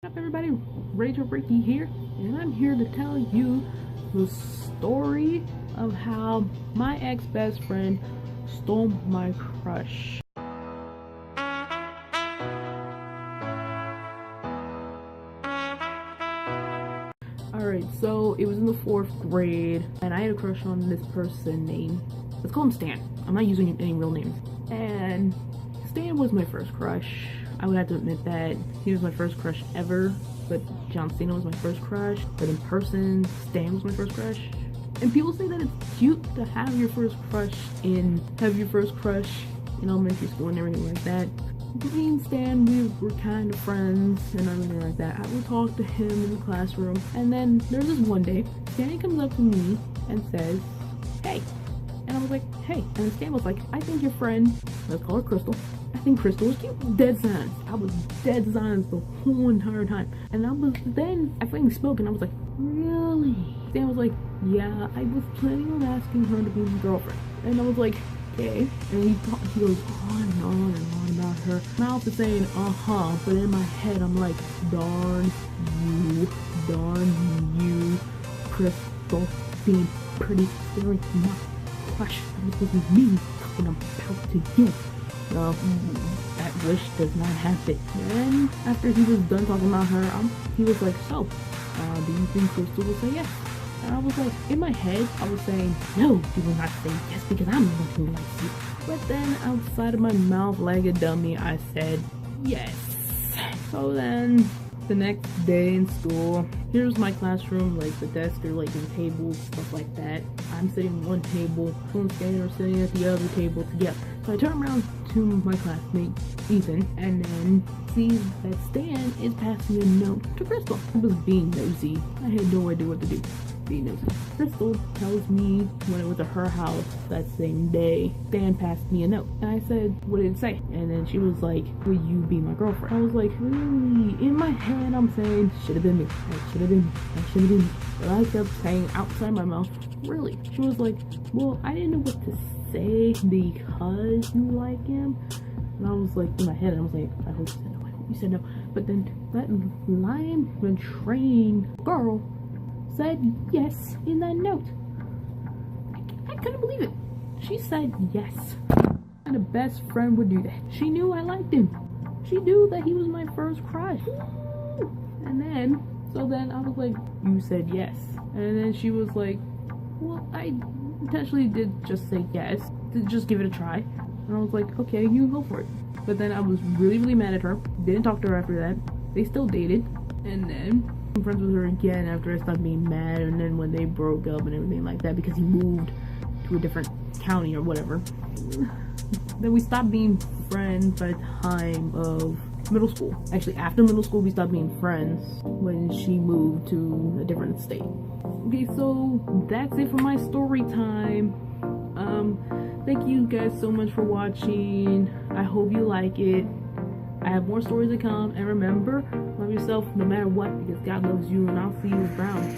What's up, everybody? Rachel Ricky here, and I'm here to tell you the story of how my ex-best friend stole my crush. Alright, so it was in the 4th grade, and I had a crush on this person named, let's call him Stan. I'm not using any real names. And Stan was my first crush. I would have to admit that he was my first crush ever, but John Cena was my first crush. But in person, Stan was my first crush. And people say that it's cute to have your first crush in elementary school and everything like that. Me and Stan, we were kind of friends and everything like that. I would talk to him in the classroom, and then there's this one day, Stan comes up to me and says, "Hey." And I was like, "Hey." And Stan was like, "I think your friend, let's call her Crystal, I think Crystal was cute." Dead silence. I was dead silence the whole entire time. And I finally spoke and I was like, "Really?" Stan was like, "Yeah, I was planning on asking her to be my girlfriend." And I was like, "Okay." And he goes on and on and on about her. Mouth is saying, "Uh-huh," but in my head I'm like, darn you, Crystal, being pretty, staring my crush. This was me talking about to you. That wish does not happen. And after he was done talking about her, he was like, "So, do you think Crystal will say yes?" And I was like, in my head, I was saying, "No, she will not say yes because I'm looking like you." But then outside of my mouth, like a dummy, I said yes. So then the next day in school, here's my classroom, like the desk or like the tables, stuff like that. I'm sitting at one table, and Stan are sitting at the other table together. So I turn around to my classmate, Ethan, and then see that Stan is passing a note to Crystal. I was being nosy. I had no idea what to do. Being nosy. Crystal tells me when it was at her house that same day, Stan passed me a note. And I said, "What did it say?" And then she was like, "Will you be my girlfriend?" I was like, really? In my head, I'm saying, should have been me. That should have been me. That should have been me. But I kept saying outside my mouth, really? She was like, "Well, I didn't know what to say because you like him." And I was like, in my head, I was like, I hope you said no. I hope you said no. But then that lying and trained girl said yes in that note. I couldn't believe it. She said yes. And a best friend would do that. She knew I liked him. She knew that he was my first crush. And then, so then I was like, "You said yes." And then she was like, "Well, I intentionally did just say yes, to just give it a try." And I was like, "Okay, you go for it." But then I was really, really mad at her. Didn't talk to her after that. They still dated. And then I'm friends with her again after I stopped being mad, and then when they broke up and everything like that because he moved to a different county or whatever. Then we stopped being friends by the time of middle school. Actually, after middle school we stopped being friends when she moved to a different state. Okay, so that's it for my story time. Thank you guys so much for watching. I hope you like it. I have more stories to come, and remember, love yourself no matter what, because God loves you, and I'll see you around.